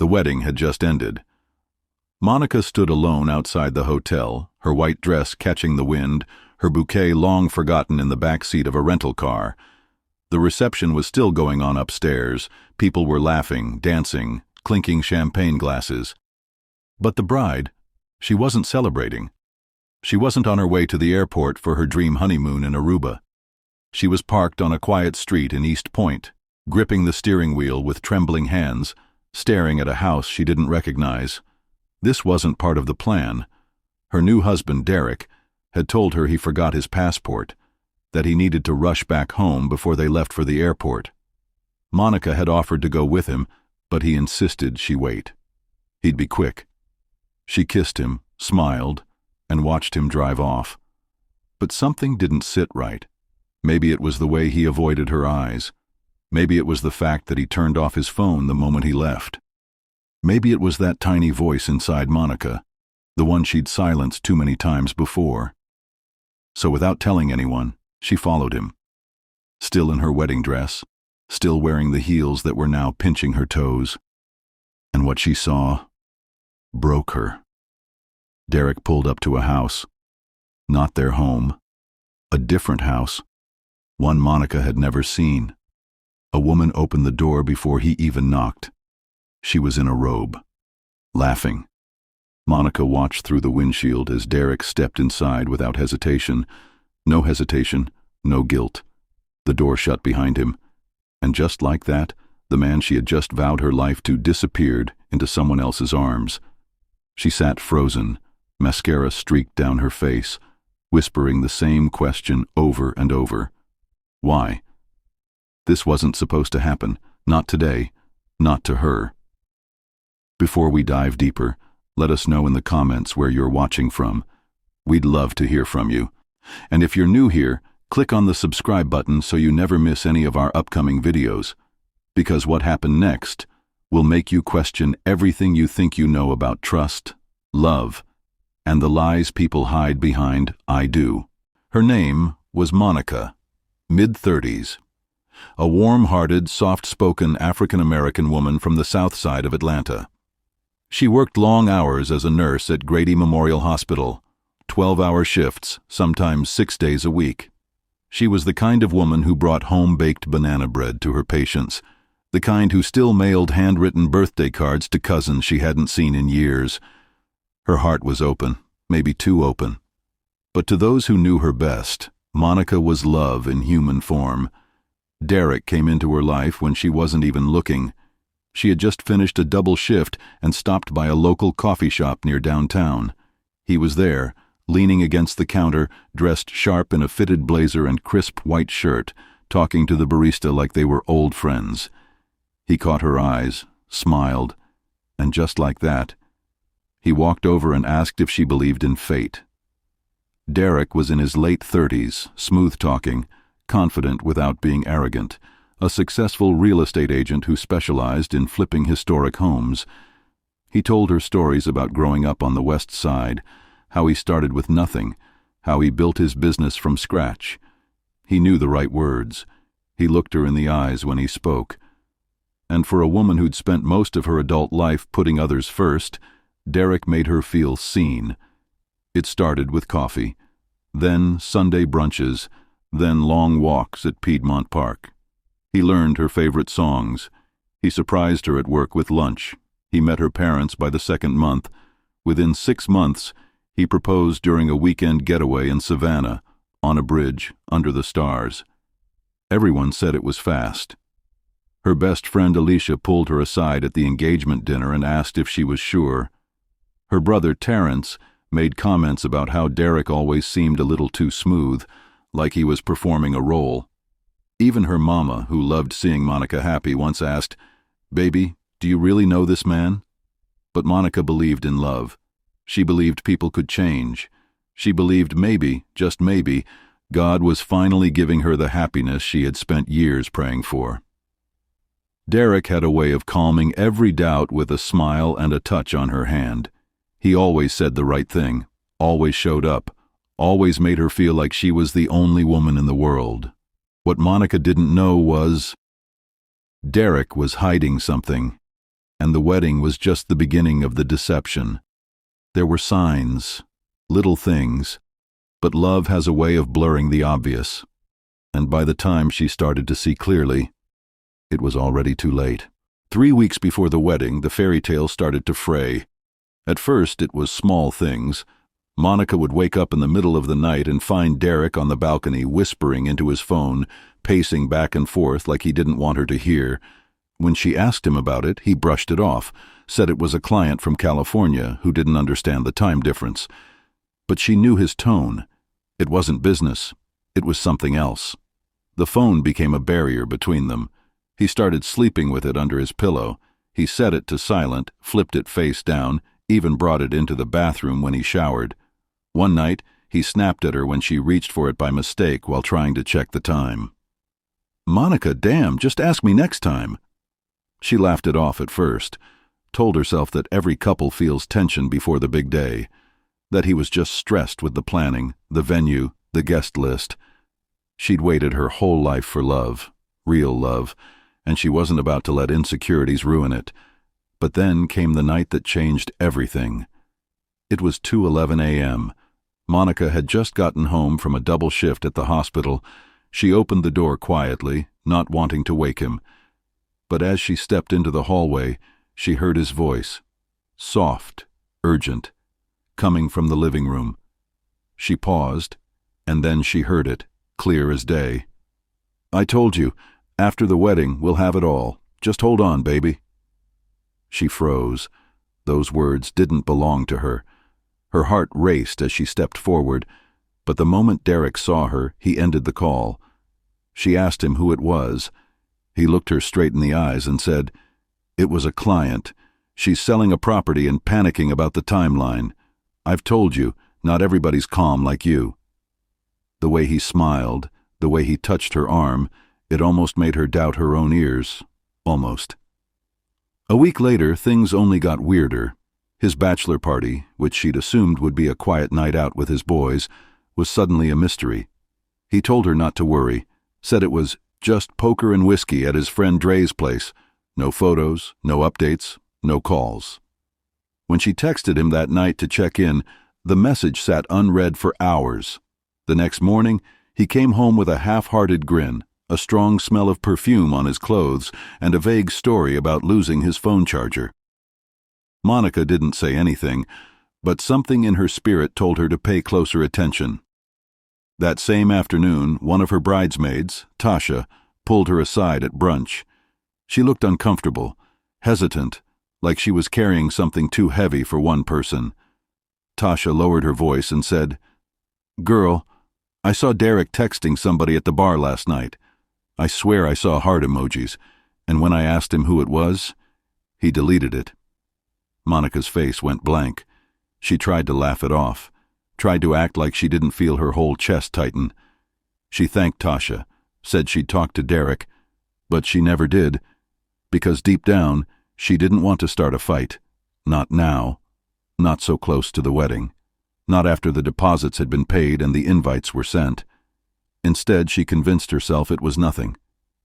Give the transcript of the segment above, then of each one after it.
The wedding had just ended. Monica stood alone outside the hotel, her white dress catching the wind, her bouquet long forgotten in the back seat of a rental car. The reception was still going on upstairs. People were laughing, dancing, clinking champagne glasses. But the bride, she wasn't celebrating. She wasn't on her way to the airport for her dream honeymoon in Aruba. She was parked on a quiet street in East Point, gripping the steering wheel with trembling hands, staring at a house she didn't recognize. This wasn't part of the plan. Her new husband, Derek, had told her he forgot his passport, that he needed to rush back home before they left for the airport. Monica had offered to go with him, but he insisted she wait. He'd be quick. She kissed him, smiled, and watched him drive off. But something didn't sit right. Maybe it was the way he avoided her eyes. Maybe it was the fact that he turned off his phone the moment he left. Maybe it was that tiny voice inside Monica, the one she'd silenced too many times before. So without telling anyone, she followed him. Still in her wedding dress, still wearing the heels that were now pinching her toes. And what she saw broke her. Derek pulled up to a house. Not their home. A different house. One Monica had never seen. A woman opened the door before he even knocked. She was in a robe, laughing. Monica watched through the windshield as Derek stepped inside without hesitation. No hesitation, no guilt. The door shut behind him. And just like that, the man she had just vowed her life to disappeared into someone else's arms. She sat frozen, mascara streaked down her face, whispering the same question over and over. Why? This wasn't supposed to happen. Not today. Not to her. Before we dive deeper, let us know in the comments where you're watching from. We'd love to hear from you. And if you're new here, click on the subscribe button so you never miss any of our upcoming videos. Because what happened next will make you question everything you think you know about trust, love, and the lies people hide behind "I do." Her name was Monica, mid-30s. A warm-hearted, soft-spoken African-American woman from the south side of Atlanta. She worked long hours as a nurse at Grady Memorial Hospital, 12-hour shifts, sometimes 6 days a week. She was the kind of woman who brought home-baked banana bread to her patients, the kind who still mailed handwritten birthday cards to cousins she hadn't seen in years. Her heart was open, maybe too open. But to those who knew her best, Monica was love in human form. Derek came into her life when she wasn't even looking. She had just finished a double shift and stopped by a local coffee shop near downtown. He was there, leaning against the counter, dressed sharp in a fitted blazer and crisp white shirt, talking to the barista like they were old friends. He caught her eyes, smiled, and just like that, he walked over and asked if she believed in fate. Derek was in his late 30s, smooth-talking, confident without being arrogant, a successful real estate agent who specialized in flipping historic homes. He told her stories about growing up on the West Side, how he started with nothing, how he built his business from scratch. He knew the right words. He looked her in the eyes when he spoke. And for a woman who'd spent most of her adult life putting others first, Derek made her feel seen. It started with coffee, then Sunday brunches, then long walks at Piedmont Park. He learned her favorite songs. He surprised her at work with lunch. He met her parents by the second month. Within 6 months, he proposed during a weekend getaway in Savannah, on a bridge, under the stars. Everyone said it was fast. Her best friend Alicia pulled her aside at the engagement dinner and asked if she was sure. Her brother Terrence made comments about how Derek always seemed a little too smooth, like he was performing a role. Even her mama, who loved seeing Monica happy, once asked, "Baby, do you really know this man?" But Monica believed in love. She believed people could change. She believed maybe, just maybe, God was finally giving her the happiness she had spent years praying for. Derek had a way of calming every doubt with a smile and a touch on her hand. He always said the right thing, always showed up, always made her feel like she was the only woman in the world. What Monica didn't know was Derek was hiding something, and the wedding was just the beginning of the deception. There were signs, little things, but love has a way of blurring the obvious, and by the time she started to see clearly, it was already too late. 3 weeks before the wedding, the fairy tale started to fray. At first, it was small things. Monica would wake up in the middle of the night and find Derek on the balcony whispering into his phone, pacing back and forth like he didn't want her to hear. When she asked him about it, he brushed it off, said it was a client from California who didn't understand the time difference. But she knew his tone. It wasn't business. It was something else. The phone became a barrier between them. He started sleeping with it under his pillow. He set it to silent, flipped it face down, even brought it into the bathroom when he showered. One night, he snapped at her when she reached for it by mistake while trying to check the time. "Monica, damn, just ask me next time." She laughed it off at first, told herself that every couple feels tension before the big day, that he was just stressed with the planning, the venue, the guest list. She'd waited her whole life for love, real love, and she wasn't about to let insecurities ruin it. But then came the night that changed everything. It was 2:11 a.m. Monica had just gotten home from a double shift at the hospital. She opened the door quietly, not wanting to wake him. But as she stepped into the hallway, she heard his voice, soft, urgent, coming from the living room. She paused, and then she heard it, clear as day. "I told you, after the wedding, we'll have it all. Just hold on, baby." She froze. Those words didn't belong to her. Her heart raced as she stepped forward, but the moment Derek saw her, he ended the call. She asked him who it was. He looked her straight in the eyes and said, "It was a client. She's selling a property and panicking about the timeline. I've told you, not everybody's calm like you." The way he smiled, the way he touched her arm, it almost made her doubt her own ears. Almost. A week later, things only got weirder. His bachelor party, which she'd assumed would be a quiet night out with his boys, was suddenly a mystery. He told her not to worry, said it was just poker and whiskey at his friend Dre's place. No photos, no updates, no calls. When she texted him that night to check in, the message sat unread for hours. The next morning, he came home with a half-hearted grin, a strong smell of perfume on his clothes, and a vague story about losing his phone charger. Monica didn't say anything, but something in her spirit told her to pay closer attention. That same afternoon, one of her bridesmaids, Tasha, pulled her aside at brunch. She looked uncomfortable, hesitant, like she was carrying something too heavy for one person. Tasha lowered her voice and said, "Girl, I saw Derek texting somebody at the bar last night. I swear I saw heart emojis, and when I asked him who it was, he deleted it." Monica's face went blank. She tried to laugh it off, tried to act like she didn't feel her whole chest tighten. She thanked Tasha, said she'd talk to Derek, but she never did, because deep down, she didn't want to start a fight. Not now. Not so close to the wedding. Not after the deposits had been paid and the invites were sent. Instead, she convinced herself it was nothing,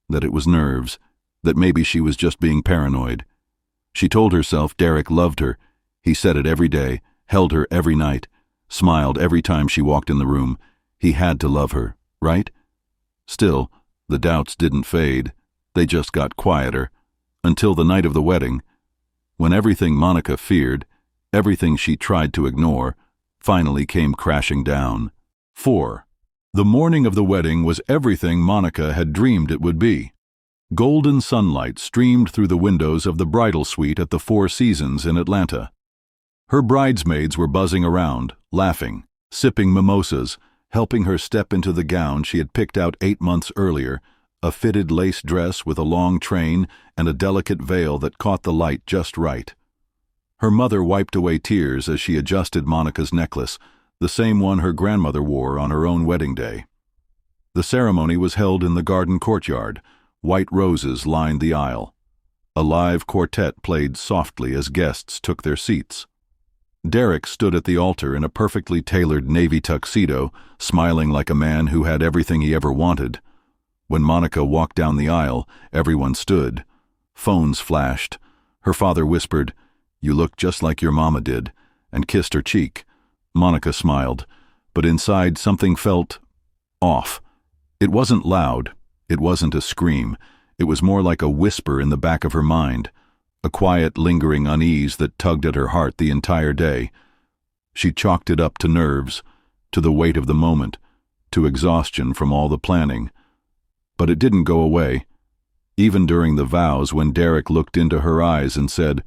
that it was nerves, that maybe she was just being paranoid. She told herself Derek loved her. He said it every day, held her every night, smiled every time she walked in the room. He had to love her, right? Still, the doubts didn't fade. They just got quieter, until the night of the wedding, when everything Monica feared, everything she tried to ignore, finally came crashing down. 4. The morning of the wedding was everything Monica had dreamed it would be. Golden sunlight streamed through the windows of the bridal suite at the Four Seasons in Atlanta. Her bridesmaids were buzzing around, laughing, sipping mimosas, helping her step into the gown she had picked out 8 months earlier, a fitted lace dress with a long train and a delicate veil that caught the light just right. Her mother wiped away tears as she adjusted Monica's necklace, the same one her grandmother wore on her own wedding day. The ceremony was held in the garden courtyard. White roses lined the aisle. A live quartet played softly as guests took their seats. Derek stood at the altar in a perfectly tailored navy tuxedo, smiling like a man who had everything he ever wanted. When Monica walked down the aisle, everyone stood. Phones flashed. Her father whispered, "You look just like your mama did," and kissed her cheek. Monica smiled, but inside something felt off. It wasn't loud. It wasn't a scream. It was more like a whisper in the back of her mind, a quiet, lingering unease that tugged at her heart the entire day. She chalked it up to nerves, to the weight of the moment, to exhaustion from all the planning. But it didn't go away. Even during the vows, when Derek looked into her eyes and said,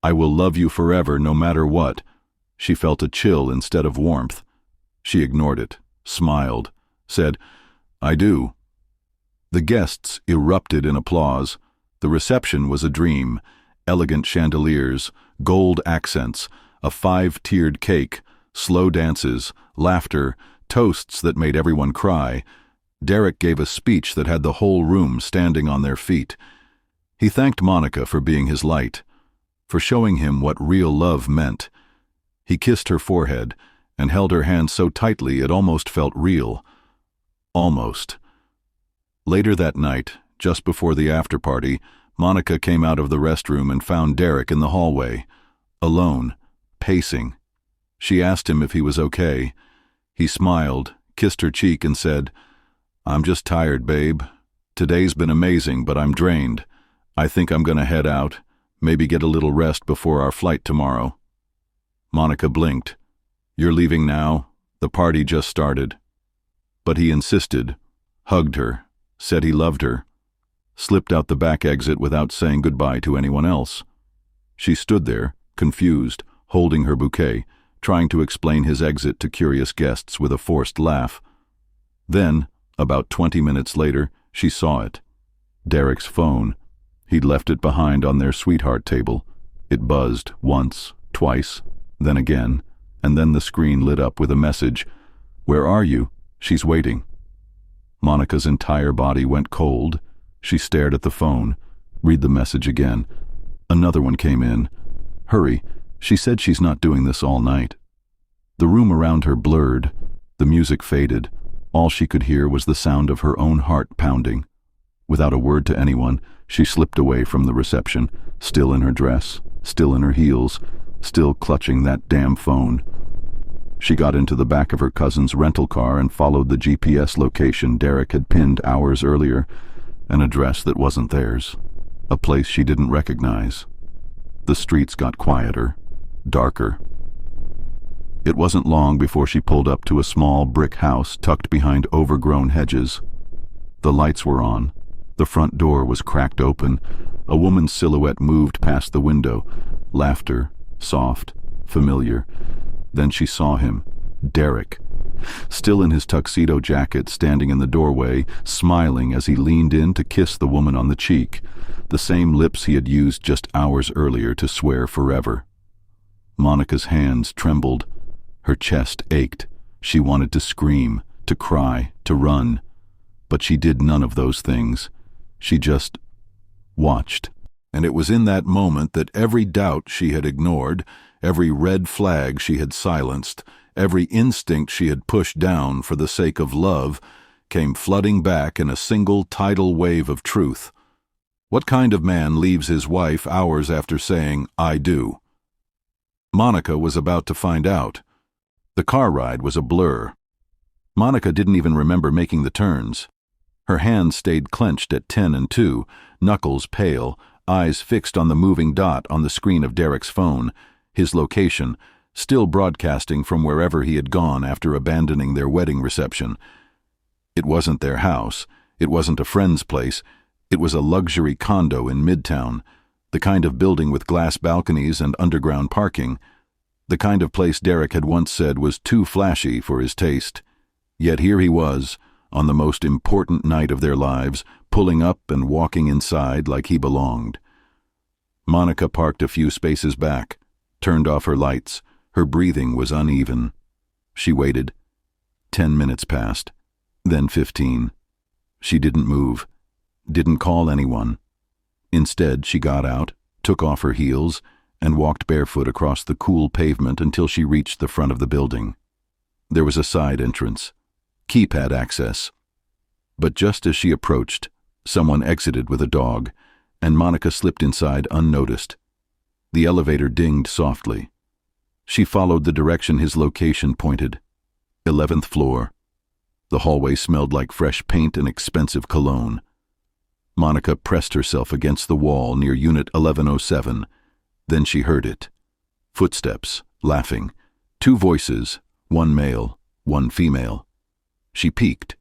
"I will love you forever no matter what," she felt a chill instead of warmth. She ignored it, smiled, said, "I do." The guests erupted in applause. The reception was a dream. Elegant chandeliers, gold accents, a 5-tiered cake, slow dances, laughter, toasts that made everyone cry. Derek gave a speech that had the whole room standing on their feet. He thanked Monica for being his light, for showing him what real love meant. He kissed her forehead and held her hand so tightly it almost felt real. Almost. Later that night, just before the after-party, Monica came out of the restroom and found Derek in the hallway, alone, pacing. She asked him if he was okay. He smiled, kissed her cheek, and said, "I'm just tired, babe. Today's been amazing, but I'm drained. I think I'm gonna head out, maybe get a little rest before our flight tomorrow." Monica blinked. "You're leaving now? The party just started." But he insisted, hugged her, said he loved her, slipped out the back exit without saying goodbye to anyone else. She stood there, confused, holding her bouquet, trying to explain his exit to curious guests with a forced laugh. Then, about 20 minutes later, she saw it. Derek's phone. He'd left it behind on their sweetheart table. It buzzed once, twice, then again, and then the screen lit up with a message. "Where are you? She's waiting." Monica's entire body went cold. She stared at the phone. Read the message again. Another one came in. "Hurry. She said she's not doing this all night." The room around her blurred. The music faded. All she could hear was the sound of her own heart pounding. Without a word to anyone, she slipped away from the reception, still in her dress, still in her heels, still clutching that damn phone. She got into the back of her cousin's rental car and followed the GPS location Derek had pinned hours earlier, an address that wasn't theirs, a place she didn't recognize. The streets got quieter, darker. It wasn't long before she pulled up to a small brick house tucked behind overgrown hedges. The lights were on. The front door was cracked open. A woman's silhouette moved past the window. Laughter, soft, familiar. Then she saw him, Derek, still in his tuxedo jacket, standing in the doorway, smiling as he leaned in to kiss the woman on the cheek, the same lips he had used just hours earlier to swear forever. Monica's hands trembled. Her chest ached. She wanted to scream, to cry, to run. But she did none of those things. She just watched. And it was in that moment that every doubt she had ignored, every red flag she had silenced, every instinct she had pushed down for the sake of love, came flooding back in a single tidal wave of truth. What kind of man leaves his wife hours after saying, "I do"? Monica was about to find out. The car ride was a blur. Monica didn't even remember making the turns. Her hands stayed clenched at 10 and 2, knuckles pale, eyes fixed on the moving dot on the screen of Derek's phone, his location, still broadcasting from wherever he had gone after abandoning their wedding reception. It wasn't their house. It wasn't a friend's place. It was a luxury condo in Midtown, the kind of building with glass balconies and underground parking, the kind of place Derek had once said was too flashy for his taste. Yet here he was, on the most important night of their lives, pulling up and walking inside like he belonged. Monica parked a few spaces back, turned off her lights. Her breathing was uneven. She waited. 10 minutes passed, then 15. She didn't move, didn't call anyone. Instead, she got out, took off her heels, and walked barefoot across the cool pavement until she reached the front of the building. There was a side entrance, keypad access. But just as she approached, someone exited with a dog, and Monica slipped inside unnoticed, The elevator dinged softly. She followed the direction his location pointed. 11th floor. The hallway smelled like fresh paint and expensive cologne. Monica pressed herself against the wall near Unit 1107. Then she heard it. Footsteps, laughing. 2 voices, one male, one female. She peeked.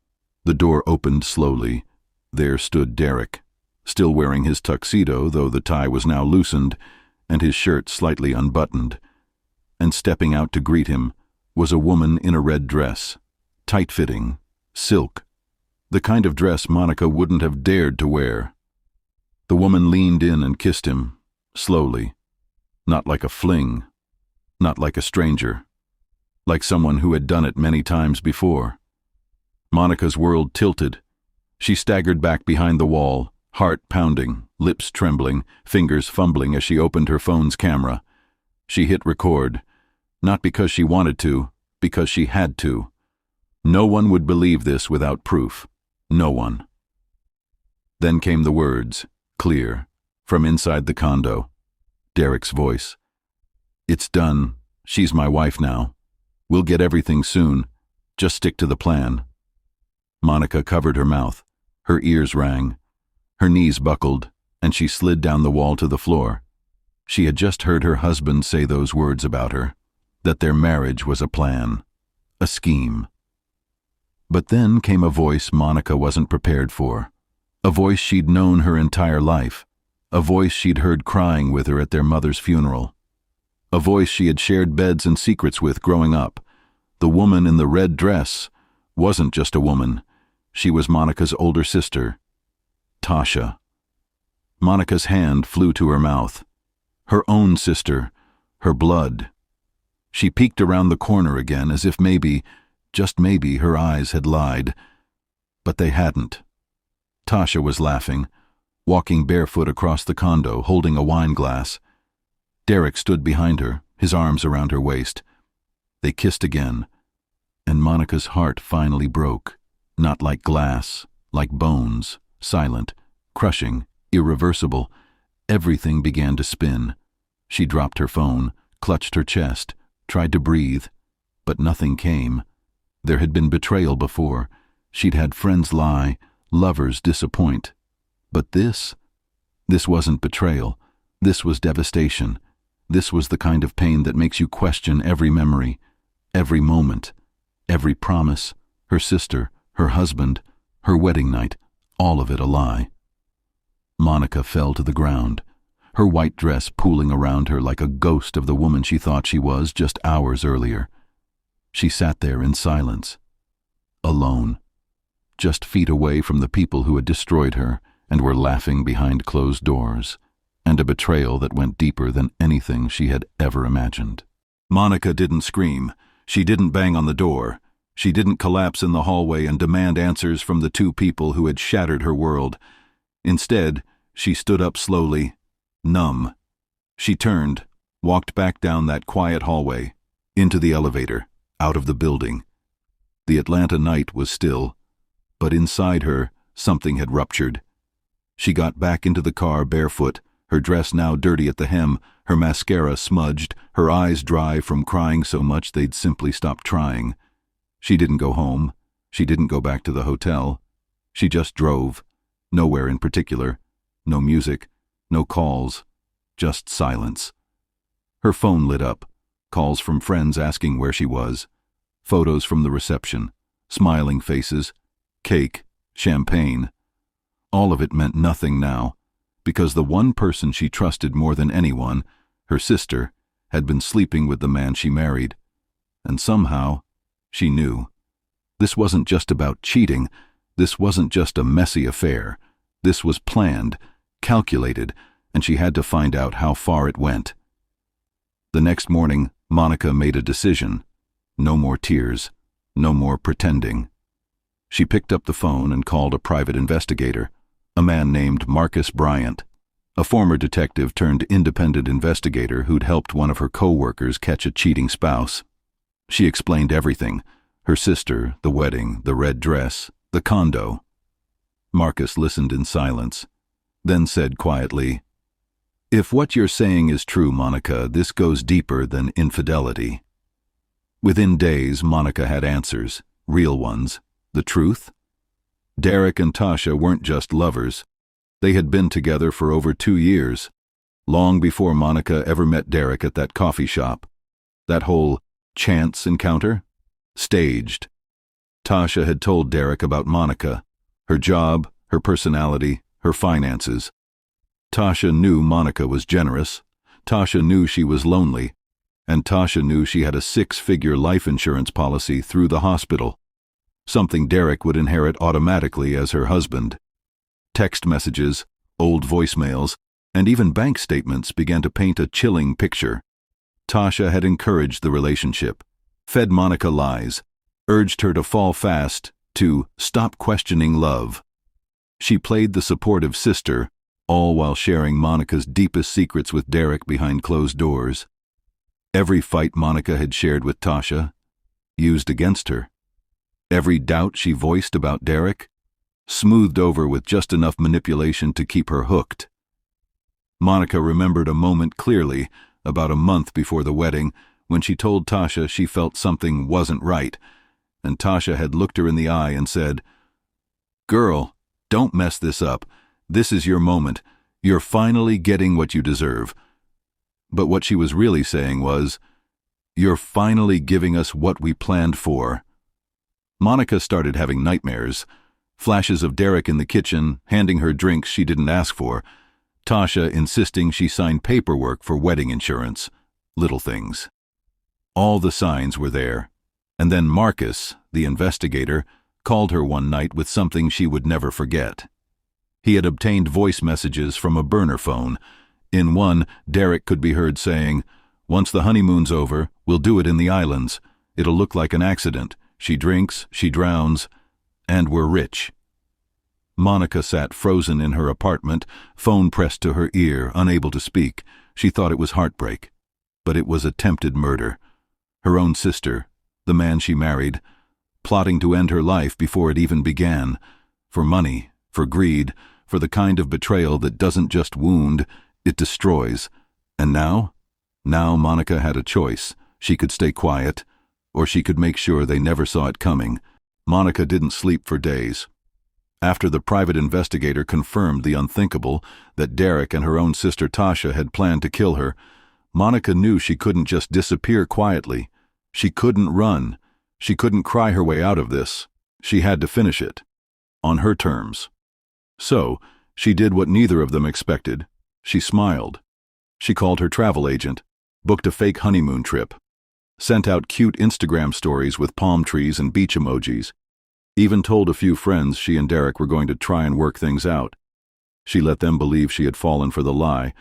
The door opened slowly. There stood Derek, still wearing his tuxedo, though the tie was now loosened, and his shirt slightly unbuttoned. And stepping out to greet him was a woman in a red dress, tight-fitting, silk, the kind of dress Monica wouldn't have dared to wear. The woman leaned in and kissed him, slowly, not like a fling, not like a stranger, like someone who had done it many times before. Monica's world tilted. She staggered back behind the wall, heart pounding, lips trembling, fingers fumbling as she opened her phone's camera. She hit record, not because she wanted to, because she had to. No one would believe this without proof. No one. Then came the words, clear, from inside the condo. Derek's voice. "It's done. She's my wife now. We'll get everything soon. Just stick to the plan." Monica covered her mouth. Her ears rang. Her knees buckled, and she slid down the wall to the floor. She had just heard her husband say those words about her, that their marriage was a plan, a scheme. But then came a voice Monica wasn't prepared for, a voice she'd known her entire life, a voice she'd heard crying with her at their mother's funeral, a voice she had shared beds and secrets with growing up. The woman in the red dress wasn't just a woman. She was Monica's older sister, Tasha. Monica's hand flew to her mouth. Her own sister, her blood. She peeked around the corner again as if maybe, just maybe, her eyes had lied. But they hadn't. Tasha was laughing, walking barefoot across the condo, holding a wine glass. Derek stood behind her, his arms around her waist. They kissed again, and Monica's heart finally broke, not like glass, like bones, silent, crushing, irreversible. Everything began to spin. She dropped her phone, clutched her chest, tried to breathe, but nothing came. There had been betrayal before. She'd had friends lie, lovers disappoint. But this wasn't betrayal. This was devastation. This was the kind of pain that makes you question every memory, every moment, every promise, her sister, her husband, her wedding night, all of it a lie. Monica fell to the ground, her white dress pooling around her like a ghost of the woman she thought she was just hours earlier. She sat there in silence, alone, just feet away from the people who had destroyed her and were laughing behind closed doors, and a betrayal that went deeper than anything she had ever imagined. Monica didn't scream. She didn't bang on the door. She didn't collapse in the hallway and demand answers from the 2 people who had shattered her world. Instead, she stood up slowly, numb. She turned, walked back down that quiet hallway, into the elevator, out of the building. The Atlanta night was still, but inside her, something had ruptured. She got back into the car barefoot, her dress now dirty at the hem, her mascara smudged, her eyes dry from crying so much they'd simply stopped trying. She didn't go home. She didn't go back to the hotel. She just drove. Nowhere in particular. No music. No calls. Just silence. Her phone lit up. Calls from friends asking where she was. Photos from the reception. Smiling faces. Cake. Champagne. All of it meant nothing now, because the one person she trusted more than anyone, her sister, had been sleeping with the man she married. And somehow, she knew. This wasn't just about cheating. This wasn't just a messy affair. This was planned, calculated, and she had to find out how far it went. The next morning, Monica made a decision. No more tears. No more pretending. She picked up the phone and called a private investigator, a man named Marcus Bryant, a former detective turned independent investigator who'd helped one of her co-workers catch a cheating spouse. She explained everything: her sister, the wedding, the red dress, the condo. Marcus listened in silence, then said quietly, If what you're saying is true, Monica, this goes deeper than infidelity. Within days, Monica had answers, real ones. The truth? Derek and Tasha weren't just lovers. They had been together for over 2 years, long before Monica ever met Derek at that coffee shop. That whole chance encounter? Staged. Tasha had told Derek about Monica, her job, her personality, her finances. Tasha knew Monica was generous. Tasha knew she was lonely. And Tasha knew she had a 6-figure life insurance policy through the hospital, something Derek would inherit automatically as her husband. Text messages, old voicemails, and even bank statements began to paint a chilling picture. Tasha had encouraged the relationship, fed Monica lies, urged her to fall fast, to stop questioning love. She played the supportive sister, all while sharing Monica's deepest secrets with Derek behind closed doors. Every fight Monica had shared with Tasha, used against her. Every doubt she voiced about Derek, smoothed over with just enough manipulation to keep her hooked. Monica remembered a moment clearly, about a month before the wedding, when she told Tasha she felt something wasn't right, and Tasha had looked her in the eye and said, "Girl, don't mess this up. This is your moment. You're finally getting what you deserve." But what she was really saying was, "You're finally giving us what we planned for." Monica started having nightmares, flashes of Derek in the kitchen, handing her drinks she didn't ask for, Tasha insisting she sign paperwork for wedding insurance, little things. All the signs were there, and then Marcus, the investigator, called her one night with something she would never forget. He had obtained voice messages from a burner phone. In one, Derek could be heard saying, "Once the honeymoon's over, we'll do it in the islands. It'll look like an accident. She drinks, she drowns, and we're rich." Monica sat frozen in her apartment, phone pressed to her ear, unable to speak. She thought it was heartbreak, but it was attempted murder. Her own sister, the man she married, plotting to end her life before it even began, for money, for greed, for the kind of betrayal that doesn't just wound, it destroys. And now Monica had a choice. She could stay quiet, or she could make sure they never saw it coming. Monica didn't sleep for days. After the private investigator confirmed the unthinkable, that Derek and her own sister Tasha had planned to kill her, Monica knew she couldn't just disappear quietly. She couldn't run. She couldn't cry her way out of this. She had to finish it. On her terms. So, she did what neither of them expected. She smiled. She called her travel agent, booked a fake honeymoon trip, sent out cute Instagram stories with palm trees and beach emojis, even told a few friends she and Derek were going to try and work things out. She let them believe she had fallen for the lie,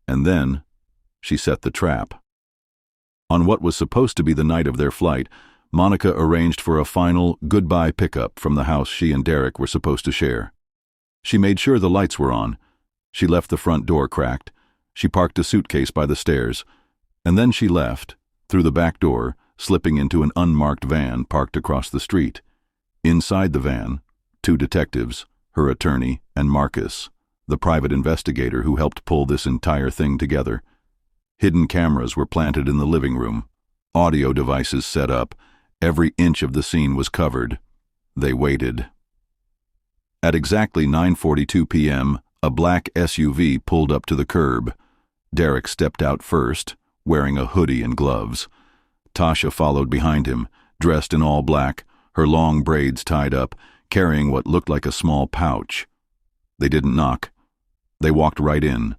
and then she set the trap. On what was supposed to be the night of their flight, Monica arranged for a final goodbye pickup from the house she and Derek were supposed to share. She made sure the lights were on. She left the front door cracked. She parked a suitcase by the stairs. And then she left, through the back door, slipping into an unmarked van parked across the street. Inside the van, 2 detectives, her attorney, and Marcus, the private investigator who helped pull this entire thing together. Hidden cameras were planted in the living room. Audio devices set up. Every inch of the scene was covered. They waited. At exactly 9:42 p.m., a black SUV pulled up to the curb. Derek stepped out first, wearing a hoodie and gloves. Tasha followed behind him, dressed in all black, her long braids tied up, carrying what looked like a small pouch. They didn't knock. They walked right in,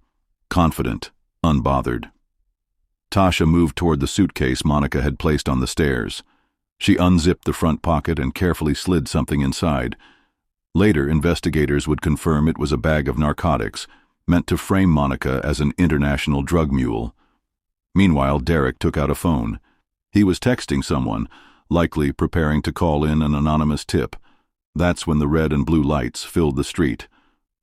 confident, unbothered. Tasha moved toward the suitcase Monica had placed on the stairs. She unzipped the front pocket and carefully slid something inside. Later, investigators would confirm it was a bag of narcotics, meant to frame Monica as an international drug mule. Meanwhile, Derek took out a phone. He was texting someone, likely preparing to call in an anonymous tip. That's when the red and blue lights filled the street.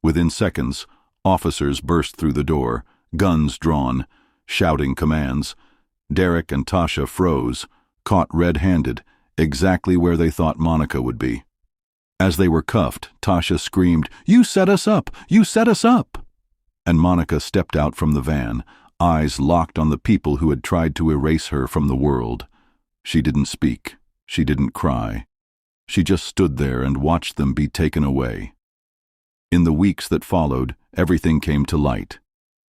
Within seconds, officers burst through the door, guns drawn, shouting commands. Derek and Tasha froze, caught red-handed, exactly where they thought Monica would be. As they were cuffed, Tasha screamed, "You set us up! You set us up!" and Monica stepped out from the van, eyes locked on the people who had tried to erase her from the world. She didn't speak. She didn't cry. She just stood there and watched them be taken away. In the weeks that followed, everything came to light.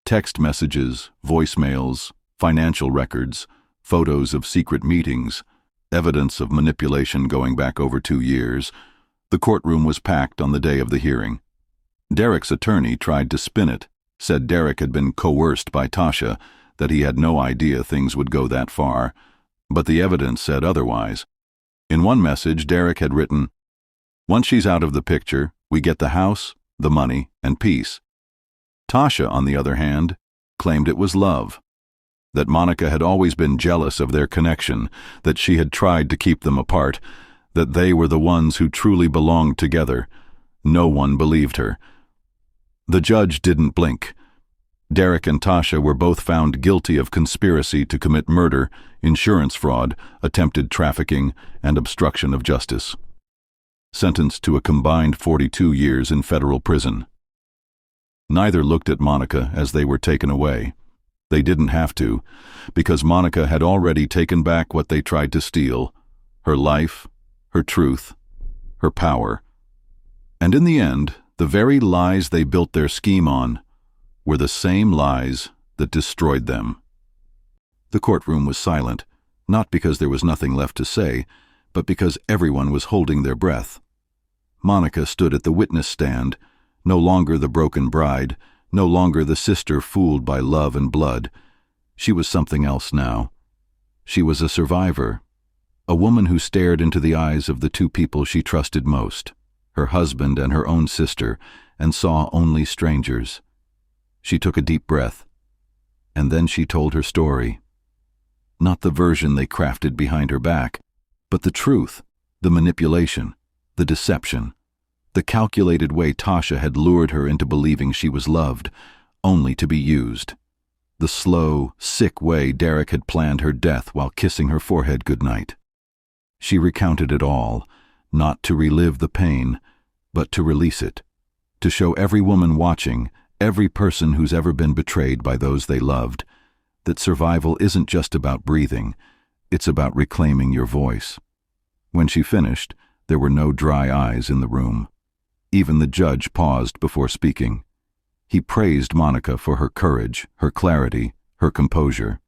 Text messages, voicemails, financial records, photos of secret meetings, evidence of manipulation going back over 2 years. The courtroom was packed on the day of the hearing. Derek's attorney tried to spin it, said Derek had been coerced by Tasha, that he had no idea things would go that far, but the evidence said otherwise. In one message, Derek had written, "Once she's out of the picture, we get the house, the money, and peace." Tasha, on the other hand, claimed it was love, that Monica had always been jealous of their connection, that she had tried to keep them apart, that they were the ones who truly belonged together. No one believed her. The judge didn't blink. Derek and Tasha were both found guilty of conspiracy to commit murder, insurance fraud, attempted trafficking, and obstruction of justice. Sentenced to a combined 42 years in federal prison. Neither looked at Monica as they were taken away. They didn't have to, because Monica had already taken back what they tried to steal: her life, her truth, her power. And in the end, the very lies they built their scheme on were the same lies that destroyed them. The courtroom was silent, not because there was nothing left to say, but because everyone was holding their breath. Monica stood at the witness stand, no longer the broken bride, no longer the sister fooled by love and blood. She was something else now. She was a survivor, a woman who stared into the eyes of the two people she trusted most, her husband and her own sister, and saw only strangers. She took a deep breath, and then she told her story. Not the version they crafted behind her back, but the truth, the manipulation, the deception, the calculated way Tasha had lured her into believing she was loved, only to be used. The slow, sick way Derek had planned her death while kissing her forehead goodnight. She recounted it all, not to relive the pain, but to release it, to show every woman watching, every person who's ever been betrayed by those they loved, that survival isn't just about breathing, it's about reclaiming your voice. When she finished, there were no dry eyes in the room. Even the judge paused before speaking. He praised Monica for her courage, her clarity, her composure.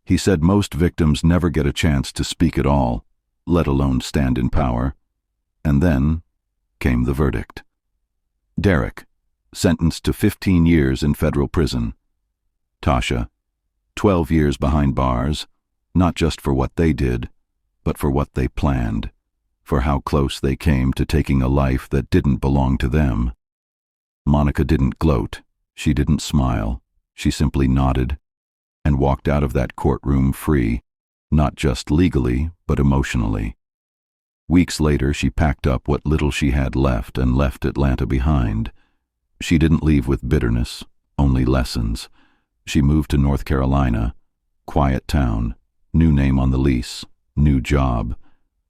He said most victims never get a chance to speak at all, let alone stand in power. And then came the verdict. Derek, sentenced to 15 years in federal prison. Tasha, 12 years behind bars, not just for what they did, but for what they planned, for how close they came to taking a life that didn't belong to them. Monica didn't gloat, she didn't smile, she simply nodded and walked out of that courtroom free, not just legally, but emotionally. Weeks later, she packed up what little she had left and left Atlanta behind. She didn't leave with bitterness, only lessons. She moved to North Carolina, quiet town, new name on the lease, new job.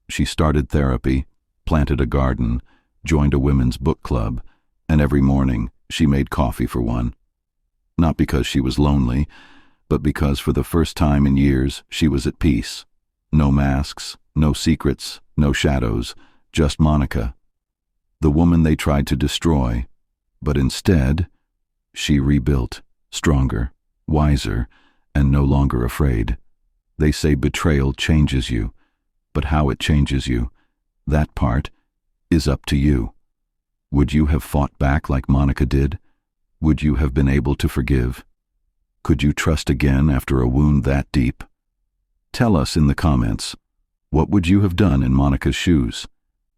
She started therapy, planted a garden, joined a women's book club, and every morning she made coffee for one. Not because she was lonely, but because for the first time in years she was at peace. No masks, no secrets, no shadows, just Monica, the woman they tried to destroy. But instead, she rebuilt, stronger, wiser, and no longer afraid. They say betrayal changes you, but how it changes you, that part, is up to you. Would you have fought back like Monica did? Would you have been able to forgive? Could you trust again after a wound that deep? Tell us in the comments, what would you have done in Monica's shoes?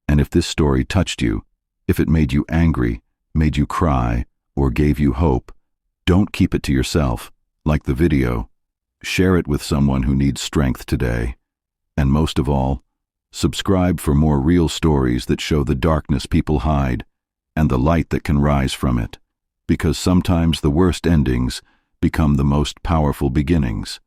And if this story touched you, if it made you angry, made you cry, or gave you hope, don't keep it to yourself. Like the video, share it with someone who needs strength today. And most of all, subscribe for more real stories that show the darkness people hide and the light that can rise from it, because sometimes the worst endings become the most powerful beginnings.